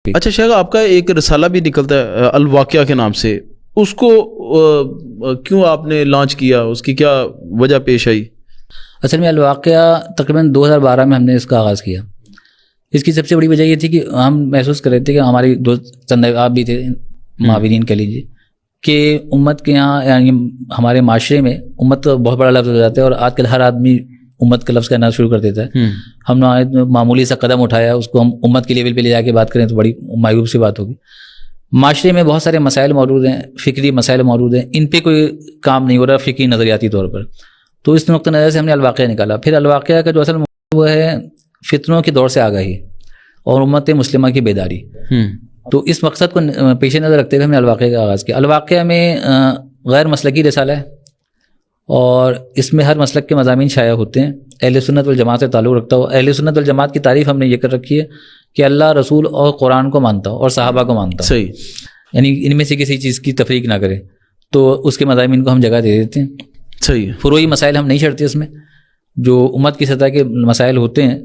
اچھا شیخ، آپ کا ایک رسالہ بھی نکلتا ہے الواقعہ کے نام سے، اس کو کیوں آپ نے لانچ کیا، اس کی کیا وجہ پیش آئی؟ اصل میں الواقعہ تقریباً 2012 میں ہم نے اس کا آغاز کیا. اس کی سب سے بڑی وجہ یہ تھی کہ ہم محسوس کر رہے تھے کہ ہماری دوست چند آپ بھی تھے، معاونین کہہ لیجیے، کہ امت کے یہاں یعنی ہمارے معاشرے میں امت بہت بڑا لفظ ہو جاتا ہے، اور آج کل ہر آدمی امت کا لفظ کہنا شروع کر دیتا ہے. ہم نے معمولی سا قدم اٹھایا، اس کو ہم امت کے لیول پہ لے جا کے بات کریں تو بڑی معیوب سی بات ہوگی. معاشرے میں بہت سارے مسائل موجود ہیں، فکری مسائل موجود ہیں، ان پہ کوئی کام نہیں ہو رہا فکری نظریاتی طور پر. تو اس نقطہ نظر سے ہم نے الواقعہ نکالا. پھر الواقعہ کا جو اصل وہ ہے فتنوں کے دور سے آگاہی اور امت مسلمہ کی بیداری. تو اس مقصد کو پیش نظر رکھتے ہوئے ہم نے الواقعہ کا آغاز کیا. الواقعہ میں غیر مسلکی رسالہ ہے، اور اس میں ہر مسلک کے مضامین شائع ہوتے ہیں. اہل سنت والجماعت سے تعلق رکھتا ہو. اہل سنت والجماعت کی تعریف ہم نے یہ کر رکھی ہے کہ اللہ، رسول اور قرآن کو مانتا ہو اور صحابہ کو مانتا ہو. صحیح. یعنی ان میں سے کسی چیز کی تفریق نہ کرے، تو اس کے مضامین کو ہم جگہ دے دیتے ہیں. صحیح. فروعی مسائل ہم نہیں چھڑتے اس میں. جو امت کی سطح کے مسائل ہوتے ہیں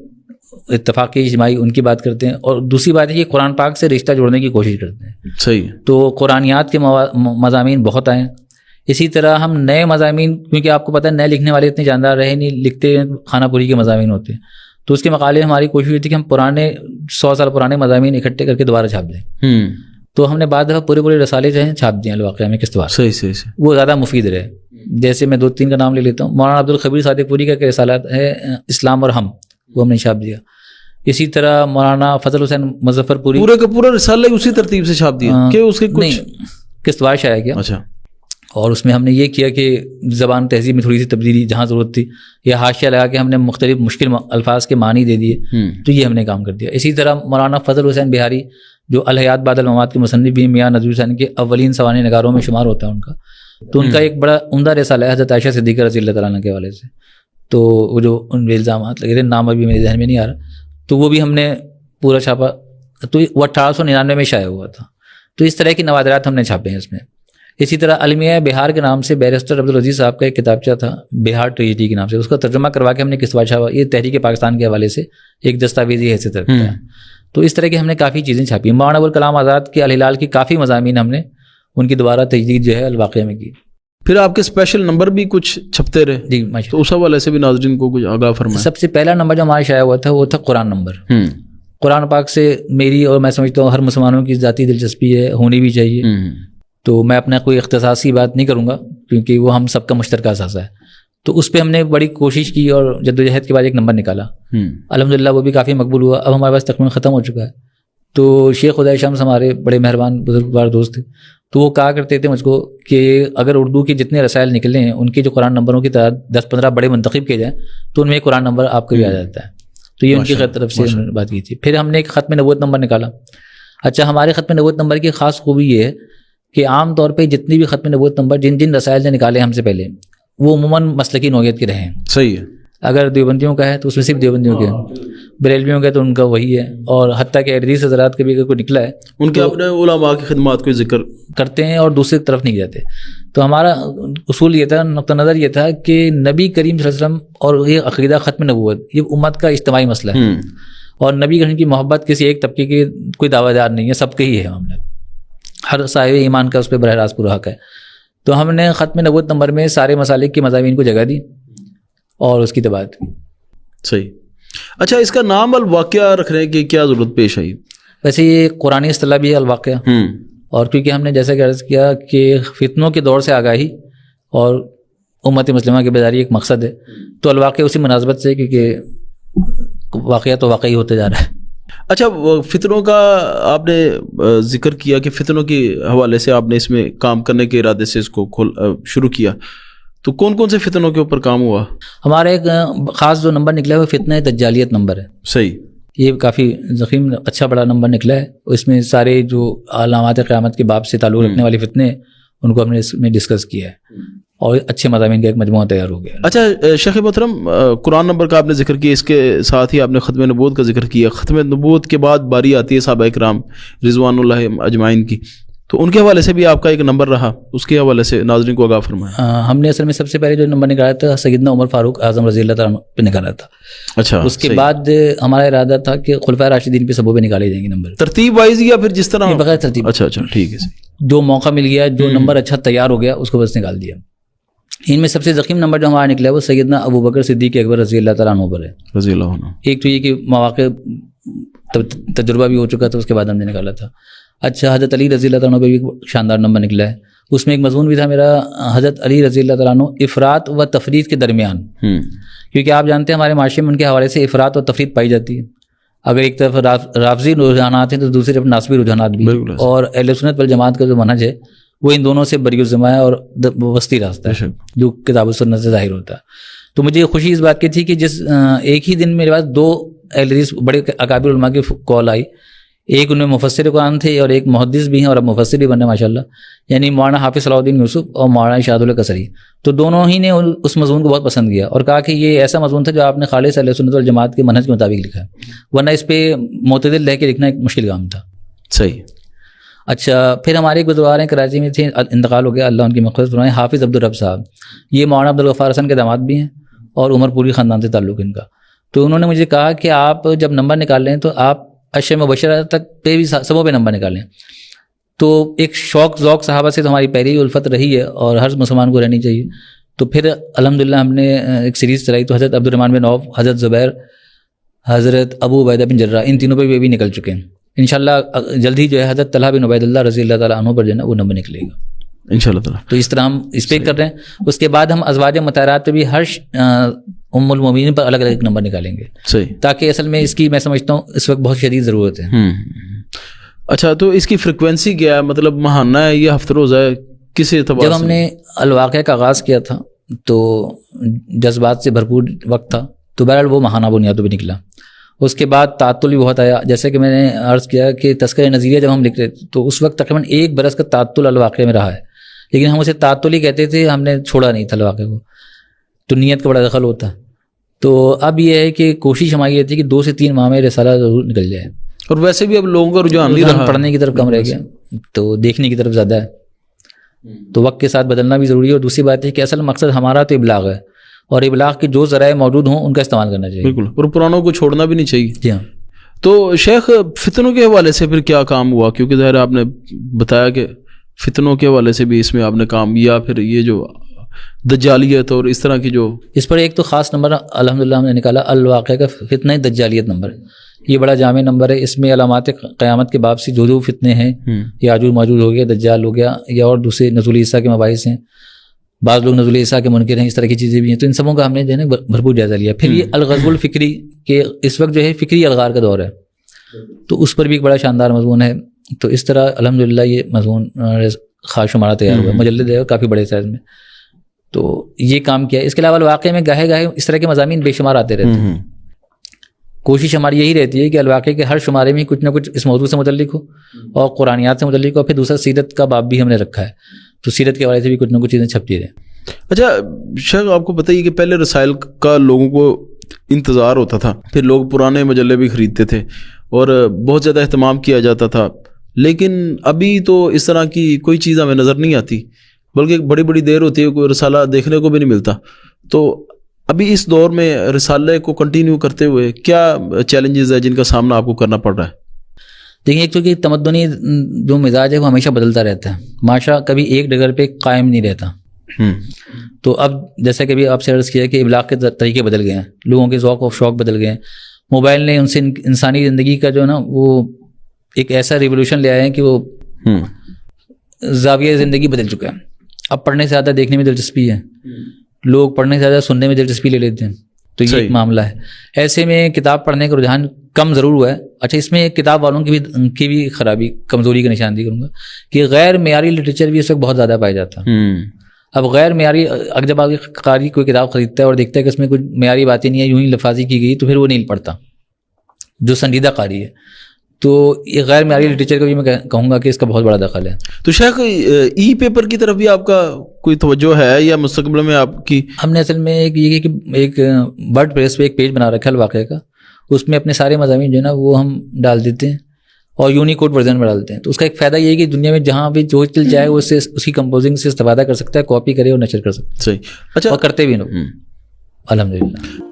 اتفاقی اجتماعی، ان کی بات کرتے ہیں. اور دوسری بات ہے کہ قرآن پاک سے رشتہ جوڑنے کی کوشش کرتے ہیں. صحیح. تو قرآنیات کے مضامین بہت آئے ہیں. اسی طرح ہم نئے مضامین، کیونکہ آپ کو پتہ ہے نئے لکھنے والے اتنے جاندار رہے نہیں، لکھتے خانہ پوری کے مضامین ہوتے ہیں. تو اس کے مقابلے ہماری کوشش ہوئی تھی کہ ہم پرانے 100 سال پرانے مضامین اکٹھے کر کے دوبارہ چھاپ دیں. تو ہم نے بعض دفعہ پورے رسالے جو ہیں چھاپ دیے الواقعہ میں قسطوار. صحیح صحیح صحیح. وہ زیادہ مفید رہے. جیسے میں 2-3 کا نام لے لیتا ہوں. مولانا عبدالخبیر صادق پوری کا رسالہ ہے اسلام اور ہم، وہ ہم نے چھاپ دیا. اسی طرح مولانا فضل حسین مظفر پوری پورے کا پورا رسالہ اسی ترتیب سے چھاپ دیا کہ اس کے کچھ نہیں قسطوار شائع کیا. اچھا. اور اس میں ہم نے یہ کیا کہ زبان تہذیب میں تھوڑی سی تبدیلی جہاں ضرورت تھی، یا حاشیہ لگا کے ہم نے مختلف مشکل الفاظ کے معنی دے دیے. تو یہ ہم نے کام کر دیا. اسی طرح مولانا فضل حسین بہاری جو الحیات بعد الممات کے مصنف بھی میاں نذیر حسین کے اولین سوانح نگاروں میں شمار ہوتا ہے ان کا. تو ان کا ایک بڑا عمدہ رسالہ ہے حضرت عائشہ صدیقہ رضی اللہ تعالیٰ عنہ کے حوالے سے. تو وہ جو ان پہ الزامات لگے تھے، نام ابھی میرے ذہن میں نہیں آ رہا، تو وہ بھی ہم نے پورا چھاپا. تو وہ 1899 میں شائع ہوا تھا. تو اس طرح کی نوادرات ہم نے چھاپے ہیں اس میں. اسی طرح المیہ بہار کے نام سے بیرسٹر عبدالعزیز صاحب کا ایک کتابچہ تھا بہار ٹریجڈی کے نام سے، اس کا ترجمہ کروا کے ہم نے قسطوار چھاپا. یہ تحریک پاکستان کے حوالے سے ایک دستاویزی حیثیت رکھتا ہے. تو اس طرح کی ہم نے کافی چیزیں چھاپی. مولانا ابوالکلام آزاد کے الہلال کی کافی مضامین ہم نے ان کی دوبارہ تجدید جو ہے الواقعہ میں کی. پھر آپ کے اسپیشل نمبر بھی کچھ چھپتے رہے. جی تو اس حوالے سے بھی ناظرین کو کچھ آگاہ فرمائیں. سب سے پہلا نمبر جو ہمارا شائع ہوا تھا وہ تھا قرآن نمبر. قرآن پاک سے میری اور میں سمجھتا ہوں ہر مسلمانوں کی ذاتی دلچسپی ہے، ہونی بھی چاہیے. تو میں اپنا کوئی اختصاصی بات نہیں کروں گا کیونکہ وہ ہم سب کا مشترکہ اثاثہ ہے. تو اس پہ ہم نے بڑی کوشش کی اور جدوجہد کے بعد ایک نمبر نکالا. الحمدللہ وہ بھی کافی مقبول ہوا. اب ہمارے پاس تقریباً ختم ہو چکا ہے. تو شیخ خدائے شمس ہمارے بڑے مہربان بزرگوار دوست تھے. تو وہ کہا کرتے تھے مجھ کو کہ اگر اردو کے جتنے رسائل نکلے ہیں ان کے جو قرآن نمبروں کی تعداد 10-15 بڑے منتخب کیے جائیں تو ان میں قرآن نمبر آپ کو بھی آ جاتا ہے. تو یہ ان کی طرف سے بات کی تھی. پھر ہم نے ایک ختم نبوت نمبر نکالا. اچھا، ہمارے ختم نبوت نمبر کی خاص خوبی یہ ہے کہ عام طور پہ جتنی بھی ختم نبوت نمبر جن رسائل نے نکالے ہم سے پہلے، وہ عموماً مسلکی نوعیت کے رہے ہیں. صحیح ہے. اگر دیوبندیوں کا ہے تو اس میں صرف دیوبندیوں کے ہیں، بریلویوں کا تو ان کا وہی ہے. اور حتیٰ کہ حدیث حضرات کے بھی اگر کوئی نکلا ہے ان کے اپنے علماء کی خدمات کو ذکر کرتے ہیں اور دوسری طرف نہیں جاتے. تو ہمارا اصول یہ تھا، نقطہ نظر یہ تھا کہ نبی کریم صلی اللہ علیہ وسلم اور یہ عقیدہ ختم نبوت یہ امت کا اجتماعی مسئلہ ہے. اور نبی کریم کی محبت کسی ایک طبقے کی کوئی دعویٰ دار نہیں ہے، سب کے ہی ہے معاملہ. ہر صاحب ایمان کا اس پہ براہ راست پورا حق ہے. تو ہم نے ختم نبوت نمبر میں سارے مسالک کی مضامین کو جگہ دی اور اس کی تباعت کی. صحیح. اچھا، اس کا نام الواقعہ رکھنے کی کیا ضرورت پیش آئی؟ ویسے یہ قرآنی اصطلاح بھی ہے الواقعہ. اور کیونکہ ہم نے جیسا کہ عرض کیا کہ فتنوں کے دور سے آگاہی اور امت مسلمہ کی بیداری ایک مقصد ہے، تو الواقعہ اسی مناسبت سے، کیونکہ واقعہ تو واقعی ہوتے جا رہا ہے. اچھا، فتنوں کا آپ نے ذکر کیا کہ فتنوں کے حوالے سے آپ نے اس میں کام کرنے کے ارادے سے اس کو شروع کیا. تو کون کون سے فتنوں کے اوپر کام ہوا؟ ہمارا ایک خاص جو نمبر نکلا ہے وہ فتنہ دجالیت نمبر ہے. صحیح. یہ کافی ضخیم اچھا بڑا نمبر نکلا ہے. اس میں سارے جو علامات قیامت کے باب سے تعلق رکھنے والے فتنے ان کو ہم نے اس میں ڈسکس کیا ہے اور اچھے مضامین کا ایک مجموعہ تیار ہو گیا. اچھا شیخ محترم، قرآن نمبر کا آپ نے ذکر کیا، اس کے ساتھ ہی آپ نے ختم نبوت کا ذکر کیا. ختم نبوت کے بعد باری آتی ہے صحابہ کرام رضوان اللہ اجمعین کی. تو ان کے حوالے سے بھی آپ کا ایک نمبر رہا, اس کے حوالے سے ناظرین کو آگاہ فرمائیں. ہم نے اصل میں سب سے پہلے جو نمبر نکالا تھا سیدنا عمر فاروق اعظم رضی اللہ تعالیٰ پہ نکالا تھا. اچھا, اس کے بعد ہمارا ارادہ تھا کہ خلفائے راشدین پہ سبوں پہ نکالے جائیں گے نمبر, ترتیب وائز یا پھر جس طرح بغیر ترتیب. اچھا ٹھیک ہے, جو موقع مل گیا, جو نمبر اچھا تیار ہو گیا اس کو بس نکال دیا. ان میں سب سے ضخیم نمبر جو ہمارا نکلا ہے وہ سیدنا ابو بکر صدیق اکبر رضی اللہ تعالیٰ عنہ پر ہے, رضی اللہ عنہ. ایک تو یہ کہ مواقع تجربہ بھی ہو چکا تھا, اس کے بعد ہم نے نکالا تھا. اچھا, حضرت علی رضی اللہ تعالیٰ عنہ پہ بھی شاندار نمبر نکلا ہے. اس میں ایک مضمون بھی تھا میرا حضرت علی رضی اللہ تعالیٰ عنہ افراط و تفرید کے درمیان, کیونکہ آپ جانتے ہیں ہمارے معاشرے میں ان کے حوالے سے افراط و تفرید پائی جاتی ہے. اگر ایک طرف رافضی رجحانات ہیں تو دوسری طرف ناسبی رجحانات بھی, اور اہل سنت والجماعت کا جو منہج ہے وہ ان دونوں سے بری الزما ہے اور وسطی راستہ ہے جو کتاب و سنت سے ظاہر ہوتا ہے. تو مجھے خوشی اس بات کی تھی کہ جس ایک ہی دن میرے پاس 2 اہل حدیث بڑے اکابر علماء کی کال آئی, ایک ان میں مفسر قرآن تھے اور ایک محدث بھی ہیں اور اب مفسر بھی بنے ماشاء اللہ, یعنی مولانا حافظ صلاح الدین یوسف اور مولانا اشاد اللہ قصری. تو دونوں ہی نے اس مضمون کو بہت پسند کیا اور کہا کہ یہ ایسا مضمون تھا جو آپ نے خالص اہل سنت والجماعت کے منہج کے مطابق لکھا ہے, ورنہ اس پہ معتدل رہ کے لکھنا ایک مشکل کام تھا. صحیح. اچھا, پھر ہمارے ایک بزرگوار ہیں کراچی میں تھے, انتقال ہو گیا, اللہ ان کی مغفرت فرمائے, حافظ عبدالرب صاحب. یہ مولانا عبدالغفار حسن کے داماد بھی ہیں اور عمر پوری خاندان سے تعلق ان کا. تو انہوں نے مجھے کہا کہ آپ جب نمبر نکال لیں تو آپ عشر مبشرہ تک پہ بھی سبوں پہ نمبر نکالیں. تو ایک شوق ذوق صحابہ سے تو ہماری پہلی الفت رہی ہے اور ہر مسلمان کو رہنی چاہیے. تو پھر الحمدللہ ہم نے ایک سیریز چلائی, تو حضرت عبدالرحمن بن عوف, حضرت زبیر, حضرت ابو عبیدہ بن جرہ, ان تینوں پہ بھی نکل چکے ہیں. انشاءاللہ جلد ہی جو ہے حضرت طلحہ بن عبید اللہ رضی اللہ تعالیٰ عنہ پر جو ہے نا وہ نمبر نکلے گا انشاءاللہ تعالیٰ. تو اس طرح ہم اس پہ کر رہے ہیں. اس کے بعد ہم ازواج مطہرات پہ بھی ہر ام المومنین پر الگ الگ نمبر نکالیں گے, صحیح, تاکہ اصل میں اس کی میں سمجھتا ہوں اس وقت بہت شدید ضرورت ہے. اچھا, تو اس کی فریکوینسی کیا ہے, مطلب ماہانہ ہے یا ہفتہ روزہ ہے, کس اعتبار سے؟ جب ہم نے الواقعہ کا آغاز کیا تھا تو جذبات سے بھرپور وقت تھا, تو بہرحال وہ ماہانہ بنیادوں پہ نکلا. اس کے بعد تعطل بھی بہت آیا, جیسے کہ میں نے عرض کیا کہ تذکرہ نظریہ جب ہم لکھ رہے تھے تو اس وقت تقریباً 1 برس کا تعطل الواقعہ میں رہا ہے, لیکن ہم اسے تعطل ہی کہتے تھے, ہم نے چھوڑا نہیں تھا الواقعہ کو, تو نیت کا بڑا دخل ہوتا. تو اب یہ ہے کہ کوشش ہماری رہتی ہے کہ 2 سے 3 ماہ میں رسالہ ضرور نکل جائے. اور ویسے بھی اب لوگوں کا رجحان نہیں رہا, پڑھنے کی طرف کم رہ گیا, تو دیکھنے کی طرف زیادہ ہے. تو وقت کے ساتھ بدلنا بھی ضروری ہے. اور دوسری بات ہے کہ اصل مقصد ہمارا تو ابلاغ ہے, اور ابلاغ کے جو ذرائع موجود ہوں ان کا استعمال کرنا چاہیے. بالکل, اور پرانوں کو چھوڑنا بھی نہیں چاہیے. جی ہاں. تو شیخ فتنوں کے حوالے سے پھر کیا کام ہوا, کیونکہ ظاہر آپ نے بتایا کہ فتنوں کے حوالے سے بھی اس میں آپ نے کام, یا پھر یہ جو دجالیت اور اس طرح کی جو, اس پر ایک تو خاص نمبر الحمدللہ ہم نے نکالا الواقعہ کا فتنہ دجالیت نمبر. یہ بڑا جامع نمبر ہے, اس میں علامات قیامت کے باب سے جو فتنے ہیں, یاجوج ماجوج ہو گیا, دجال ہو گیا, یا اور دوسرے نزول عیسیٰ کے مباحث ہیں, بعض لوگ نزول عیسیٰ کے منکر ہیں, اس طرح کی چیزیں بھی ہیں. تو ان سبوں کا ہم نے جو ہے نا بھرپور جائزہ لیا. پھر یہ الغزو الفکری کہ اس وقت جو ہے فکری الغار کا دور ہے, تو اس پر بھی ایک بڑا شاندار مضمون ہے. تو اس طرح الحمدللہ یہ مضمون خاص شمارہ تیار ہوا, مجلد ہے کافی بڑے سائز میں. تو یہ کام کیا ہے. اس کے علاوہ واقعے میں گاہے گاہے اس طرح کے مضامین بے شمار آتے رہتے ہیں. کوشش ہماری یہی رہتی ہے کہ الواقع کے ہر شمارے میں کچھ نہ کچھ اس موضوع سے متعلق ہو اور قرآنیات سے متعلق ہو. پھر دوسرا سیرت کا باب بھی ہم نے رکھا ہے, تو سیرت کے حوالے سے بھی کچھ نہ کچھ چیزیں چھپتی رہیں. اچھا شیخ, آپ کو پتہ ہی کہ پہلے رسائل کا لوگوں کو انتظار ہوتا تھا, پھر لوگ پرانے مجلے بھی خریدتے تھے اور بہت زیادہ اہتمام کیا جاتا تھا, لیکن ابھی تو اس طرح کی کوئی چیز ہمیں نظر نہیں آتی, بلکہ بڑی بڑی دیر ہوتی ہے, کوئی رسالہ دیکھنے کو بھی نہیں ملتا. تو ابھی اس دور میں رسالے کو کنٹینیو کرتے ہوئے کیا چیلنجز ہے جن کا سامنا آپ کو کرنا پڑ رہا ہے؟ دیکھیں, ایک تو کہ تمدنی جو مزاج ہے وہ ہمیشہ بدلتا رہتا ہے, معاشرہ کبھی ایک ڈگر پہ قائم نہیں رہتا. تو اب جیسا کہ ابھی آپ سے عرض کیا کہ ابلاغ کے طریقے بدل گئے ہیں, لوگوں کے ذوق و شوق بدل گئے ہیں. موبائل نے ان سے انسانی زندگی کا جو ہے نا وہ ایک ایسا ریولیوشن لے آئے ہیں کہ وہ زاویہ زندگی بدل چکا ہے. اب پڑھنے سے زیادہ دیکھنے میں دلچسپی ہے, لوگ پڑھنے سے زیادہ سننے میں دلچسپی لے لیتے ہیں. تو یہ ایک معاملہ ہے. ایسے میں کتاب پڑھنے کا رجحان کم ضرور ہوا ہے. اچھا, اس میں کتاب والوں کی بھی خرابی, کمزوری کا نشاندہی کروں گا کہ غیر معیاری لٹریچر بھی اس وقت بہت زیادہ پایا جاتا ہے. اب غیر معیاری, اگر جب آپ قاری کوئی کتاب خریدتا ہے اور دیکھتا ہے کہ اس میں کوئی معیاری باتیں نہیں ہے, یوں ہی لفاظی کی گئی, تو پھر وہ نہیں پڑھتا جو سنجیدہ قاری ہے. تو یہ غیر معیاری لٹریچر کا بھی میں کہوں گا کہ اس کا بہت بڑا دخل ہے. تو شیخ ای پیپر کی طرف بھی آپ کا کوئی توجہ ہے یا مستقبل میں آپ کی؟ ہم نے اصل میں ایک ورڈ پریس پہ ایک پیج بنا رکھا ہے الواقعہ کا, اس میں اپنے سارے مضامین جو ہے نا وہ ہم ڈال دیتے ہیں, اور یونیکوڈ ورژن میں ڈالتے ہیں. تو اس کا ایک فائدہ یہ ہے کہ دنیا میں جہاں بھی جو چل جائے وہ اس کی کمپوزنگ سے استفادہ کر سکتا ہے, کاپی کرے اور نشر کر سکتا ہے. صحیح. اچھا, اور کرتے بھی لوگ الحمد للہ.